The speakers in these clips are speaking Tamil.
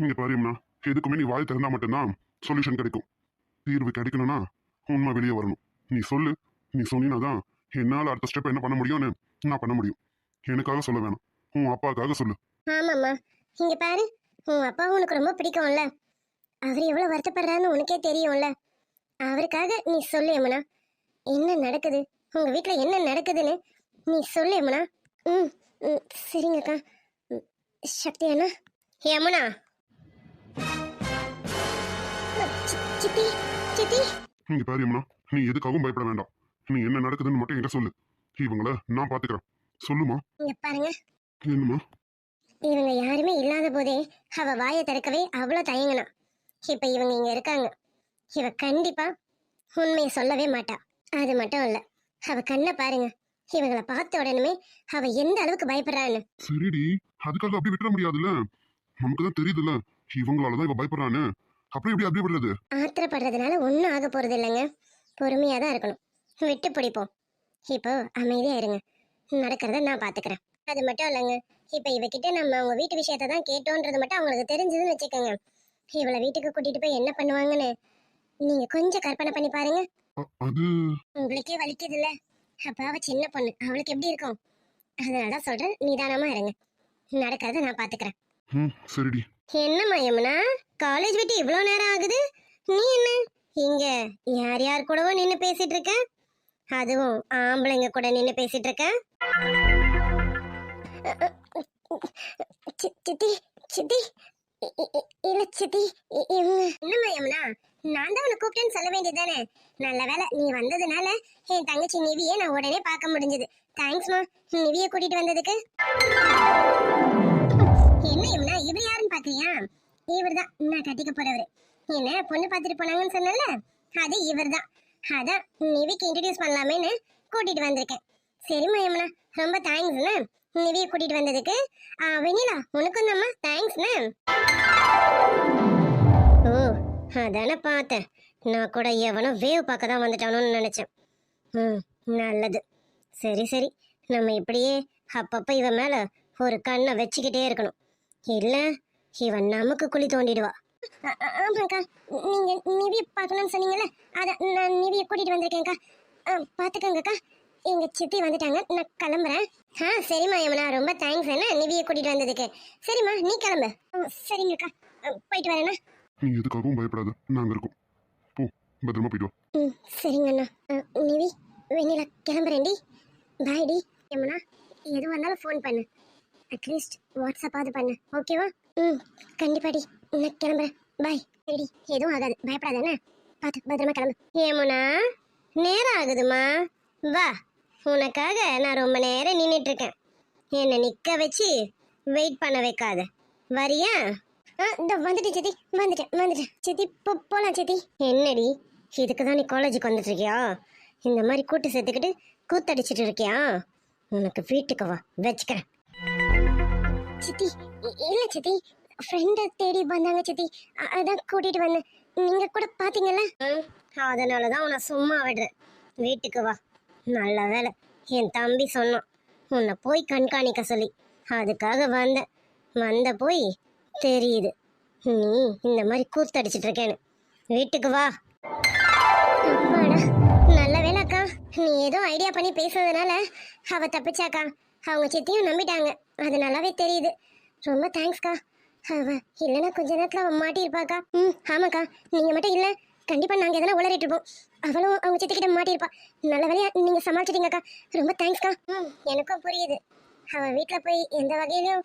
இங்க பாரும்னா, எதுக்குமே நீ வாய் திறந்தா மட்டும்தான் சொல்யூஷன் கிடைக்கும். தீர்வு கிடைக்கணும்னா உண்மை வெளியே வரணும். நீ சொல்லு. நீ சொன்னீனாதான் என்னால அடுத்த ஸ்டெப் என்ன பண்ண முடியும்னு நான் பண்ண முடியும். எனக்காக சொல்ல வேணாம், உன் அப்பாவுக்காக சொல்லு. ஆமாம்மா, இங்க பாரு, உன் அப்பா உனக்கு ரொம்ப பிடிக்கும்ல. அவர் எவ்வளவு வருத்தப்படுறாருன்னு உனக்கே தெரியும்ல. அவருக்காக நீ சொல்லு யமுனா. என்ன நடக்குது உங்க வீட்டுல, என்ன நடக்குதுன்னு நீ சொல்லு யமுனா. ம் ம், சரிங்கக்கா. சக்தி அண்ணா. யமுனா. சித்தி சித்தி. இங்க பாரும்னா, நீ எதுக்காகவும் பயப்பட வேண்டாம். நீ என்ன நடக்குதுன்னு மட்டும் என்கிட்ட சொல்லு. இவங்கள நான் பாத்துக்கிறேன். சொல்லுமா. இங்க பாருங்க, என்னமா. இவங்க யாருமே இல்லாத போதே அவ வாயை திறக்கவே அவ்வளவு தயங்கினா. இப்ப இவங்க இங்க இருக்காங்க. இவ கண்டிப்பா உண்மையை சொல்லவே மாட்டா. அது மட்டும் இல்ல, அவ கண்ணை பாருங்க. இவங்களை பார்த்த உடனே அவ எந்த அளவுக்கு பயப்படுறான்னு. சரிடி, அதுக்காக அப்படி விட்டுற முடியாதுல்ல. நமக்குதான் தெரியுதுல்ல இவங்களாலதான் இவ பயப்படுறான்னு. அப்புறம் எப்படி அப்படி விடுறது? ஆத்திரப்படுறதுனால ஒன்னும் ஆக போறது இல்லைங்க. பொறுமையா தான் இருக்கணும். விட்டு பிடிப்போம். இப்போ அமைதியா இருங்க. நடக்கிறத நான் பாத்துக்கிறேன். அது மட்டும் இல்லைங்க, இப்ப இவகிட்ட நம்ம அவங்க வீட்டு விஷயத்த தான் கேட்டோன்றது மட்டும் அவங்களுக்கு தெரிஞ்சதுன்னு வச்சுக்கோங்க. இவளை வீட்டுக்கு கூட்டிட்டு போய் என்ன பண்ணுவாங்கன்னு நீங்க கொஞ்சம் கற்பனை பண்ணி பாருங்க. அது உங்களுக்கே வலிக்குது இல்ல. அப்ப அவ சின்ன பொண்ணு, அவளுக்கு எப்படி இருக்கும்? அதனாலதான் சொல்றேன், நிதானமா இருங்க. நடக்கிறத நான் பாத்துக்கிறேன். சரிடி. என்னம்மா யமுனா, காலேஜ் விட்டு இவ்வளவு நேரம் ஆகுது, நீ என்ன இங்க யார் யார் கூடவோ நின்னு பேசிட்டு இருக்க? அதுவும் ஆம்பளைங்க கூட நின்னு பேசிட்டு இருக்க? சித்தி சித்தி, இல்ல சித்தி, என்னம்மா யமுனா, நான் தான் உன்னை கூப்பிட்டேன்னு சொல்ல வேண்டியதானே. நல்ல வேலை நீ வந்ததுனால என் தங்கச்சி நிவியை நான் உடனே பார்க்க முடிஞ்சது. தேங்க்ஸ்மா, நிவியை கூட்டிட்டு வந்ததுக்கு. என்ன யமுனா, இவர் யாருன்னு பாக்குறியா? இவர் தான் நான் கட்டிக்க போறவரு. என்ன பொண்ணு பார்த்துட்டு போனாங்கன்னு சொன்னல, அது இவர் தான். அதான் நிவிக்கு இன்ட்ரடியூஸ் பண்ணலாமேன்னு கூட்டிட்டு வந்திருக்கேன். சரிம்மா யமுனா, ரொம்ப தேங்க்ஸ்ண்ணா நிவியை கூட்டிட்டு வந்ததுக்கு. வெண்ணிலா, உனக்கும் தான்மா தேங்க்ஸ்ண்ணா. ஓ, அதானே பார்த்தேன். நான் கூட எவனோ வேவ் பார்க்க தான் வந்துட்டானோன்னு நினைச்சேன். நல்லது. சரி சரி, நம்ம இப்படியே அப்பப்ப இவன் மேல ஒரு கண்ணை வச்சுக்கிட்டே இருக்கணும். இல்ல இவன் நமக்கு குழி தோண்டிடுவா. ஆமாக்கா, நீங்க நிவியை பார்க்கணும்னு சொன்னீங்கல்ல, அதான் நான் நிவியை கூட்டிட்டு வந்திருக்கேன்க்கா. பாத்துக்கோங்கக்கா, எங்க சித்தி வந்துட்டாங்க, நான் கிளம்புறேன். சரிம்மா யமுனா, ரொம்ப தேங்க்ஸ் என்ன நிவியை கூட்டிட்டு வந்ததுக்கு. சரிம்மா, நீ கிளம்பு. சரிங்கக்கா, போயிட்டு வரேண்ணா. நீ எதுக்காகவும் பயப்படாத, நாங்க இருக்கோம். போ, பத்திரமா போயிட்டு வா. சரிங்கண்ணா. நிவி, வெண்ணிலா கிளம்புறேன்டி. பாய்டி. யமுனா, எது வந்தாலும் ஃபோன் பண்ணு. அட்லீஸ்ட் வாட்ஸ்அப்பாவது பண்ணு, ஓகேவா? கண்டிப்பாடி, நான் கிளம்புறேன். பாய். சரிடி, எதுவும் ஆகாது, பயப்படாதானே. பார்த்து பத்திரமா கிளம்பு. யமுனா, நேரம் ஆகுதுமா, வா. உனக்காக நான் ரொம்ப நேரம் நின்றுட்டு இருக்கேன். என்னை நிற்க வச்சு வெயிட் பண்ண வைக்காத, வரியா? இந்த வந்துட்டேன் சித்தி, வந்துட்டேன் சித்தி. போலாம் சித்தி. என்னடி, இதுக்கு தான் நீ காலேஜுக்கு வந்துட்டு இருக்கியா? இந்த மாதிரி கூட்டு சேர்த்துக்கிட்டு கூத்தடிச்சிட்டு இருக்கியா? உனக்கு வீட்டுக்கு வா, வச்சுக்கிறேன். சித்தி, இல்ல சித்தி, ஃப்ரெண்டை தேடி வந்தாங்க சித்தி, அதான் கூட்டிட்டு வந்தேன். நீங்க கூட பாத்தீங்கல்ல, அதனாலதான் உன்னை சும்மா விடுறேன். வீட்டுக்கு வா. நல்ல வேலை என் தம்பி சொன்னான் உன்னை போய் கண்காணிக்க சொல்லி, அதுக்காக வந்த போய் தெரியுது நீ இந்த மாதிரி கூத்தடிச்சிட்டு இருக்கேன்னு. வீட்டுக்கு வா. நல்ல வேலைக்கா, நீ ஏதோ ஐடியா பண்ணி பேசுறதுனால அவ தப்பிச்சாக்கா. அவங்க சித்தியும் நம்பிட்டாங்க, அது நல்லாவே தெரியுது. ரொம்ப தேங்க்ஸ்க்கா. அவ இல்லைன்னா கொஞ்ச நேரத்தில் அவன் மாட்டியிருப்பாக்கா. ஆமாக்கா, நீங்கள் மட்டும் இல்லை, கண்டிப்பாக நாங்கள் எதனா உளறிட்டு இருப்போம். அவளும் அவங்க சித்திக்கிட்ட மாட்டியிருப்பா. நல்ல வேலையா நீங்கள் சமாளிச்சிட்டீங்கக்கா, ரொம்ப தேங்க்ஸ்க்கா. எனக்கும் புரியுது, அவள் வீட்டில் போய் எந்த வகையிலும்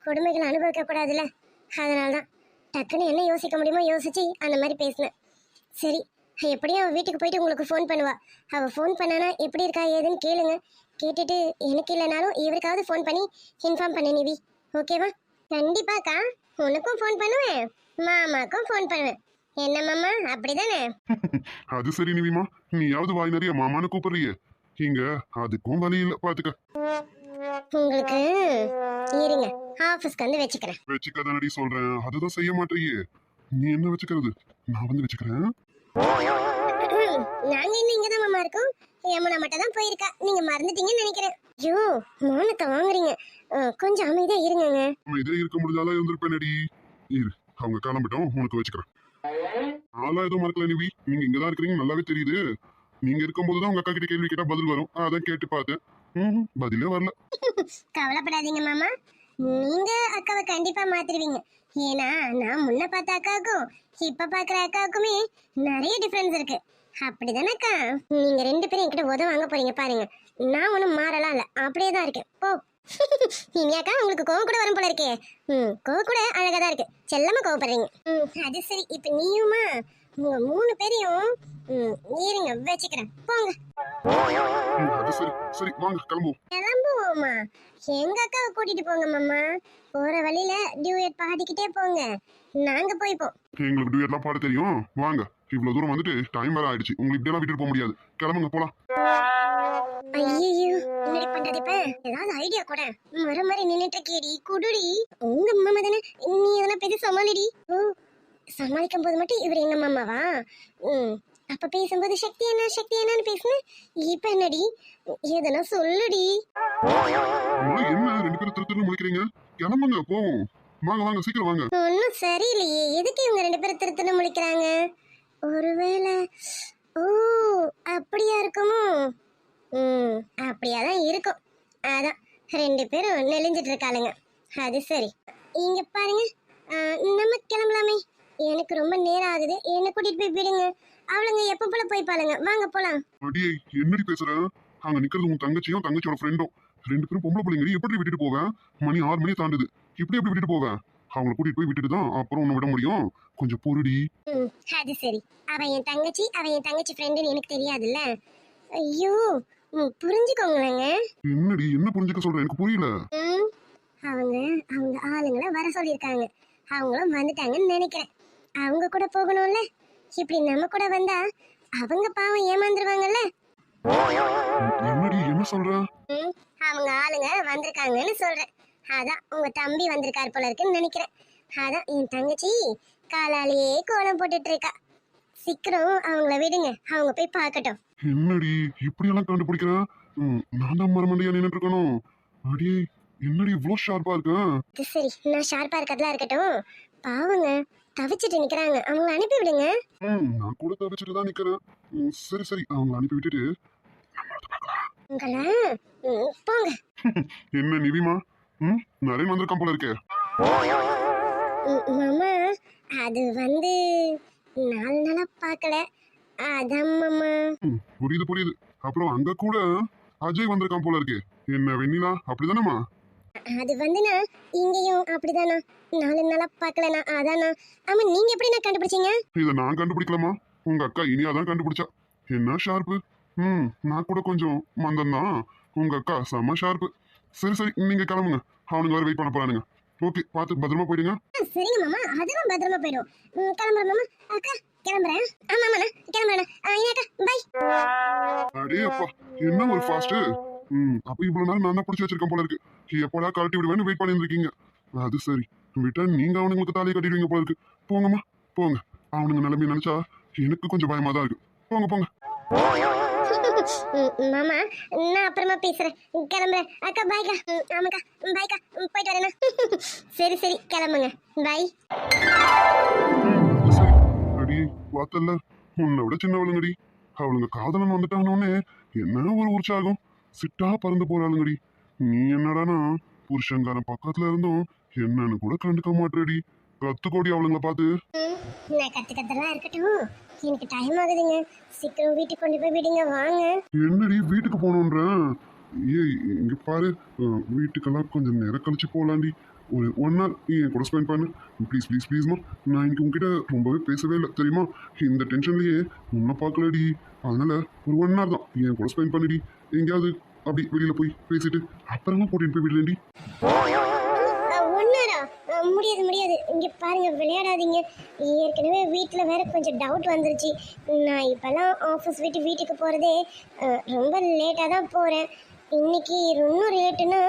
கொடுமைகளை அனுபவிக்க கூடாதுல்ல, அதனால தான் டக்குன்னு என்ன யோசிக்க முடியுமோ யோசிச்சு அந்த மாதிரி பேசினேன். சரி, எப்படியும் அவள் வீட்டுக்கு போயிட்டு உங்களுக்கு ஃபோன் பண்ணுவா. அவள் ஃபோன் பண்ணானா எப்படி இருக்கா ஏதுன்னு கேளுங்க. கேட்டுட்டு எனக்கு இல்லைனாலும் இவருக்காவது ஃபோன் பண்ணி இன்ஃபார்ம் பண்ண நிவி, ஓகேவா? கண்டிப்பாக்கா, உனக்கும் ஃபோன் பண்ணுவேன், மாமாக்கும் ஃபோன் பண்ணுவேன். என்ன மாமா, அப்படிதானே? அது சரி நிவிமா, நீயாவது வாய் நிறைய மாமான்னு கூப்பிடுறியே, இங்க அதுக்கும் வழி இல்ல, பாத்துக்க. உங்களுக்கு இருங்க, ஆபீஸ்க்கு வந்து வச்சுக்கிறேன். வச்சுக்கதானடி சொல்றேன், அதுதான் செய்ய மாட்டேயே. நீ என்ன வச்சுக்கிறது, நான் வந்து வச்சுக்கிறேன். நாங்க இன்னும் இங்கதான் மாமா இருக்கோம். யமுனா மட்டும் தான் போயிருக்கா, நீங்க மறந்துட்டீங்கன்னு நினைக்கிறேன். ஐயோ, மானத்தை வாங்குறீங்க. கொஞ்சம் அமைதியா இருங்க. அமைதியா இருக்க முடிஞ்சாலும் இருந்திருப்பேனடி. இரு, அவங்க கிளம்பிட்டோம் உனக்கு வச்சுக்கிறேன். நான்லாம் எதுவும் மறக்கல நிவி, நீங்க இங்கதான் இருக்கிறீங்க நல்லாவே தெரியுது. நீங்க இருக்கும்போதுதான் உங்க அக்கா கிட்ட கேள்வி கேட்டா பதில் வரும், அதான் கேட்டு பார்த்தேன். பதிலே வரல. கவலைப்படாதீங்க மாமா, நீங்க அக்காவை கண்டிப்பா மாத்திருவீங்க. ஏன்னா நான் முன்ன பார்த்த அக்காவுக்கும் இப்ப பாக்குற அக்காவுக்குமே நிறைய டிஃபரன்ஸ் இருக்கு. அப்படிதானக்கா? நீங்க ரெண்டு பேரும் என்கிட்ட உதவ வாங்க போறீங்க பாருங்க. நான் ஒண்ணும் மாறலாம் இல்ல, அப்படியே தான் இருக்கேன். போ. இனியாக்கா உங்களுக்கு கோவம் கூட வரும் போல இருக்கே. கோவம் கூட அழகா தான் இருக்கு. செல்லமா கோவப்படுறீங்க. அது சரி, இப்ப நீயுமா உங்க மூணு பேரையும் இருங்க வச்சுக்கிறேன். போங்க. அது சரி சரி, வாங்க கிளம்புவோம். கிளம்புவோமா? எங்க அக்காவை கூட்டிட்டு போங்க மாமா. போற வழியில டியூயட் பாடிக்கிட்டே போங்க, நாங்க போய்ப்போம். எங்களுக்கு டூயட்லாம் பாட தெரியும், வாங்க. இவ்வளவு தூரம் வந்துட்டு டைம் வேற ஆயிடுச்சு, உங்களுக்கு இப்படியெல்லாம் விட்டுட்டு போக முடியாது. கிளம்புங்க போலாம். ஐயோ, என்னடி பண்றது இப்ப? ஏதாவது ஐடியா கூட. மர மாதிரி நின்னுட்டு கேடி குடுடி. உங்க மாமா தானே, நீ எதனா பெரிய சமாளிடி. ஓ, சமாளிக்கும் போது மட்டும் இவர் எங்க மாமாவா? அப்ப பேசும்போது சக்தி என்னன்னு பேசுன. இப்ப என்னடி, எதனா சொல்லுடி. என்ன ரெண்டு பேரும் திருத்தின்னு முடிக்கிறீங்க? கிளம்புங்க போவோம். வாங்க வாங்க சீக்கிரம் வாங்க. ஒன்னும் சரியில்லையே, எதுக்கு இவங்க ரெண்டு பேரும் திருத்தன்னு முழிக்கிறாங்க? ஒருவேளை ஓ அப்படியா இருக்குமோ? அப்படியாதான் இருக்கும். அதான் ரெண்டு பேரும் நெளிஞ்சிட்டு இருக்காளுங்க. அது சரி, இங்க பாருங்க, நம்ம கிளம்பலாமே. எனக்கு ரொம்ப நேரம் ஆகுது, என்ன கூட்டிட்டு போய் விடுங்க. அவளுங்க எப்ப போல போய் பாருங்க, வாங்க போலாம். அடியே என்னடி பேசுற? அங்க நிக்கிறது உன் தங்கச்சியும் தங்கச்சியோட ஃப்ரெண்டும். ரெண்டு பேரும் பொம்பளை பிள்ளைங்க, எப்படி விட்டுட்டு போவேன்? மணி 6 மணி தாண்டுது, இப்படி எப்படி விட்டுட்டு போவேன்? அவங்களை கூட்டிட்டு போய் விட்டுட்டு தான் அப்புறம் உன்னை விட முடியும். கொஞ்சம் பொறுடி. அது சரி, அவ என் தங்கச்சி ஃப்ரெண்டுன்னு எனக்கு தெரியாதுல்ல. ஐயோ, புரிஞ்சுக்கோங்களேங்க. என்னடி என்ன புரிஞ்சுக்க சொல்ற? எனக்கு புரியல. அவங்க ஆளுங்களை வர சொல்லியிருக்காங்க, அவங்களும் வந்துட்டாங்கன்னு நினைக்கிறேன். அவங்க கூட போகணும்ல. இப்படி நம்ம கூட வந்தா அவங்க பாவம் ஏமாந்துருவாங்கல்ல. என்னடி என்ன சொல்ற? அவங்க ஆளுங்க வந்திருக்காங்கன்னு சொல்றேன். அதான் உங்க தம்பி வந்திருக்காரு போல இருக்குன்னு நினைக்கிறேன். அதான் என் தங்கச்சி காலாலேயே கோலம் போட்டுட்டு இருக்கா. சீக்கிரம் அவங்கள விடுங்க, அவங்க போய் பார்க்கட்டும். என்னடி இப்படி எல்லாம் கண்டுபிடிக்கிறேன்? நான் தான் மரமண்டியா நின்னுட்டு இருக்கணும். அடியே என்னடி இவ்வளவு ஷார்ப்பா இருக்க? இது சரி, நான் ஷார்ப்பா இருக்கறதெல்லாம் இருக்கட்டும். பாவங்க தவிச்சிட்டு நிக்கிறாங்க, அவங்கள அனுப்பி விடுங்க. நான் கூட தவிச்சிட்டு தான் நிக்கிறேன். சரி சரி, அவங்கள அனுப்பி விட்டுட்டு உங்கள போங்க. என்ன நிவிமா, நிறைய வந்திருக்கான் போல இருக்கே. மாமா, அது வந்து 4 நாளா பார்க்கல, அதான் மாமா. புரியுது புரியுது. அப்புறம் அங்க கூட அஜய் வந்திருக்கான் போல இருக்கே. என்ன வெண்ணிலா அப்படிதானம்மா? அது வந்துனா இங்கேயும் அப்படிதானா, 4 நாளா பார்க்கலனா, அதானா. ஆமா, நீங்க எப்படி நான் கண்டுபிடிச்சீங்க? இதை நான் கண்டுபிடிக்கலாமா, உங்க அக்கா இனியா தான் கண்டுபிடிச்சா. என்ன ஷார்ப்பு. நான் கூட கொஞ்சம் மந்தம் தான், உங்க அக்கா செம்ம ஷார்ப்பு. சரி சரி, நீங்க கிளம்புங்க, அவனுங்க வேற வெயிட் பண்ண போறானுங்க. ஓகே, பார்த்து பத்திரமா போயிடுங்க. சரிங்க மாமா, அதெல்லாம் பத்திரமா போயிடும். கிளம்புறேன் மாமா. அக்கா கிளம்புறேன். ஆமா மாமா, கிளம்புறேன். இனியாக்கா பை. அடே அப்பா, என்ன ஒரு ஃபாஸ்ட். அப்ப இவ்வளவு நாள் நான் தான் பிடிச்சி வச்சிருக்கேன் போல இருக்கு. எப்படா கழட்டி விடுவேன்னு வெயிட் பண்ணி இருக்கீங்க. அது சரி, விட்டா நீங்க அவனுங்களுக்கு தாலியை கட்டிடுவீங்க போல இருக்கு. போங்கம்மா போங்க, அவனுங்க நிலைமை நினைச்சா எனக்கு கொஞ்சம் பயமா தான் இருக்கு. போங்க போங்க. மாமா, நான் அப்புறமா பேசுறேன், கிளம்புறேன். அக்கா பாய்க்கா. ஆமாக்கா பாய்க்கா, போயிட்டு வரேண்ணா. சரி சரி, கிளம்புங்க, பாய். சரி அடி, பார்த்தல்ல உன்னை விட சின்னவளுங்கடி. அவளுங்க காதலன் வந்துட்டாங்கன்னு என்ன ஒரு உற்சாகம், சிட்டா பறந்து போறாளுங்கடி. நீ என்னடானா புருஷங்காரன் பக்கத்துல இருந்தும் என்னன்னு கூட கண்டுக்க மாட்டேடி. கத்துக்கோடி அவளுங்களை பார்த்து. நான் கத்துக்கதெல்லாம் இருக்கட்டும், எனக்கு டைம் ஆகுதுங்க. சீக்கிரம் வீட்டுக்கு கொண்டு போய் விடுங்க, வாங்க. என்னடி வீட்டுக்கு போகணுன்ற? ஏய் இங்க பாரு, வீட்டுக்கெல்லாம் கொஞ்சம் நேரம் கழிச்சு போலாண்டி. ஒரு 1 நாள் நீ என் கூட ஸ்பெண்ட் பண்ணு ப்ளீஸ் ப்ளீஸ் ப்ளீஸ்மா. நான் இன்னைக்கு உங்ககிட்ட ரொம்பவே பேசவே இல்லை தெரியுமா? இந்த டென்ஷன்லயே உன்னை பார்க்கலடி. அதனால ஒரு 1 நாள் தான் என் கூட ஸ்பெண்ட் பண்ணிடி. எங்கேயாவது அப்படி வெளியில போய் பேசிட்டு அப்புறமா கூட்டிட்டு போய் விடலேண்டி. முடியாது, இங்க பாருங்க, விளையாடாதீங்க. ஏற்கனவே வீட்டில் வேற கொஞ்சம் டவுட் வந்துருச்சு. நான் இப்பெல்லாம் ஆஃபீஸ் விட்டு வீட்டுக்கு போகிறதே ரொம்ப லேட்டாக தான் போகிறேன். இன்னைக்கு இன்னும் லேட்டுன்னா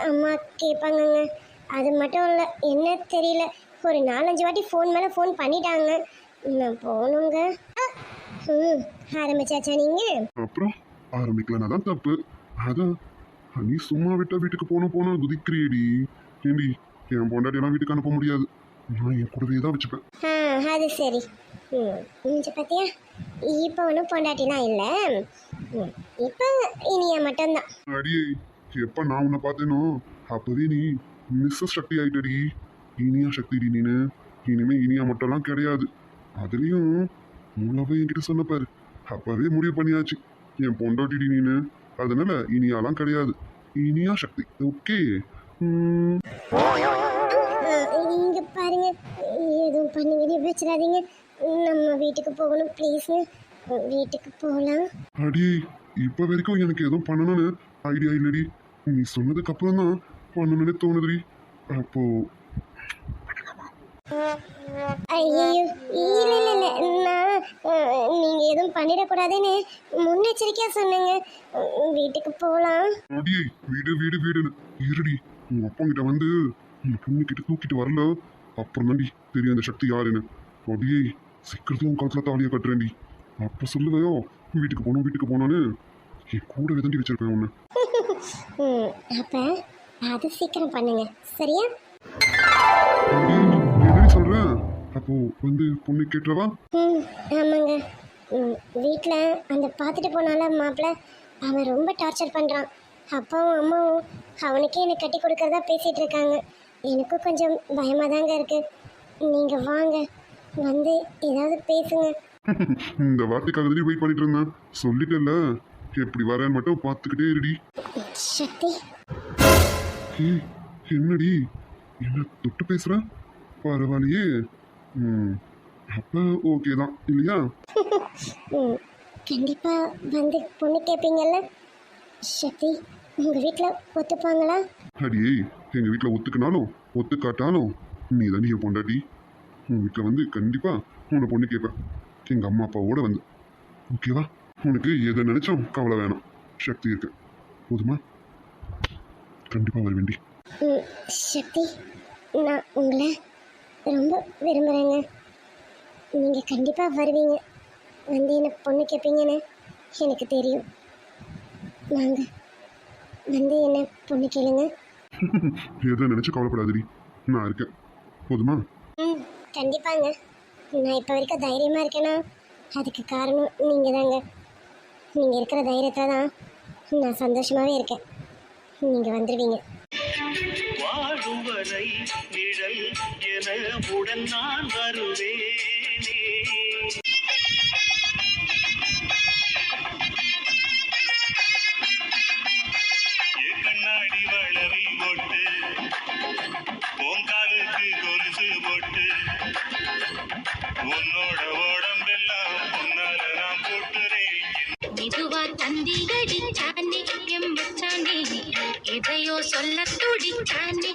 அம்மா கேட்பாங்கங்க. அது மட்டும் இல்லை, என்ன தெரியல, ஒரு 4-5 வாட்டி ஃபோன் மேலே ஃபோன் பண்ணிட்டாங்க. நான் போகணுங்க. ஆரம்பிச்சாச்சா நீங்க? அப்புறம் ஆரம்பிக்கலன்னா தான் தப்பு. அதான் நீ சும்மா விட்டா வீட்டுக்கு போகணும் குதிக்கிறியடி. ஏண்டி என் பொண்டாட்டியெல்லாம் வீட்டுக்கு அனுப்ப முடியாது. நான் என் கூடவே தான் வச்சுப்பேன். அது சரி. இஞ்சி பார்த்தியா, இப்போ ஒன்றும் பொண்டாட்டிலாம் இல்லை. இப்போ இனியா மட்டும்தான். அடியே, எப்ப நான் உன்னை பார்த்தேனோ அப்பவே நீ மிஸ்ஸஸ் சக்தி ஆயிட்டடி. இனியா சக்திடி நீனு. இனிமே இனியா மட்டும்லாம் கிடையாது. அதுலயும் உங்களவே என்கிட்ட சொன்ன பாரு, அப்பவே முடிவு பண்ணியாச்சு என் பொண்டாட்டிடி நீனு. அதனால இனியாலாம் கிடையாது, இனியா சக்தி. ஓகே. இங்க பாருங்க, எதுவும் பண்ணி வச்சிடாதீங்க. நம்ம வீட்டுக்கு போகணும் ப்ளீஸ். வீட்டுக்கு போகலாம். அடி, இப்ப வரைக்கும் எனக்கு எதுவும் பண்ணணும்னு ஐடியா இல்லடி. நீ சொன்னதுக்கு அப்புறம் தான் பண்ணணும்னு தோணுதுடி. அப்போ ஐயோ, இல்லை இல்லை இல்லை, நான் நீங்கள் எதுவும் பண்ணிடக்கூடாதுன்னு முன்னெச்சரிக்கையாக சொன்னேங்க. வீட்டுக்கு போகலாம். அடியே, வீடு வீடு வீடுன்னு இருடி. உங்க அப்பா கிட்ட வந்து இந்த பொண்ணு கிட்ட தூக்கிட்டு வரல, அப்புறம் தாண்டி தெரியும் அந்த சக்தி யாருன்னு. அடியே, சீக்கிரத்துல உன் காலத்துல தாலியை கட்டுறேன்டி. அப்ப சொல்லுவையோ வீட்டுக்கு போகணும் வீட்டுக்கு போனான்னு என் கூடவே தாண்டி வச்சிருப்பேன் உன்னை. அப்போ அது சீக்கிரம் பண்ணுங்க, சரியா? என்னடி சொல்றேன்? அப்போ வந்து பொண்ணு கேட்டுறவா? ஆமாங்க. வீட்டில் அந்த பார்த்துட்டு போனால மாப்பிள்ள அவன் ரொம்ப டார்ச்சர் பண்ணுறான். அப்பாவும் அம்மாவும் அவனுக்கே என்னை கட்டி கொடுக்கறதா பேசிகிட்டு இருக்காங்க. எனக்கும் கொஞ்சம் பயமாக தாங்க இருக்கு. நீங்கள் வாங்க, வந்து ஏதாவது பேசுங்க. இந்த வார்த்தைக்காக தான் வெயிட் பண்ணிட்டு இருந்தேன். சொல்லிட்டேன்ல, எப்படி வரேன்னு மட்டும் பார்த்துக்கிட்டே இருடி. சக்தி, ஏய், என்னடி என்ன தொட்டு பேசுற? பரவாயில்லையே. அப்ப ஓகே தான் இல்லையா? கண்டிப்பாக வந்து பொண்ணு கேட்பீங்கல்ல? சக்தி, உங்கள் வீட்டில் ஒத்துப்பாங்களா? அடியே, எங்க வீட்டில் ஒத்துக்கினாலும் ஒத்துக்காட்டாலும் நீ தான் என் பொண்டாட்டி. உன் வீட்டில் வந்து கண்டிப்பா உன்னை பொண்ணு கேட்பேன், எங்க அம்மா அப்பாவோட வந்து. ஓகேவா? உனக்கு எதை நினைச்சோம் கவலை வேணாம், சக்தி இருக்கு. போதுமா? கண்டிப்பா வர வேண்டி. சக்தி, நான் உங்களை ரொம்ப விரும்புகிறேங்க. நீங்கள் கண்டிப்பாக வருவீங்க, வந்து என்னை பொண்ணு கேட்பீங்கன்னு எனக்கு தெரியும். வாங்க, வந்து என்ன பொண்ணு கேளுங்க. எதை நினைச்சு கவலைப்படாதடி, நான் இருக்கேன். போதுமா? கண்டிப்பாங்க. நான் இப்போ வரைக்கும் தைரியமாக இருக்கேன்னா அதுக்கு காரணம் நீங்கள் தாங்க. நீங்கள் இருக்கிற தைரியத்தில் தான் நான் சந்தோஷமாகவே இருக்கேன். நீங்கள் வந்துடுவீங்க. வாழும் வரை நிழல் என உடன் நான் வருவேனே. கண்ணாடி வளவி போட்டு பொங்காலுக்கு கொலுசு போட்டு உன்னோட உடம்பெல்லாம் பொன்னால நான் போட்டுறேன். மெதுவா தந்தியடி சானே எம் மச்சானே எதையோ சொல்ல துடிச்சானே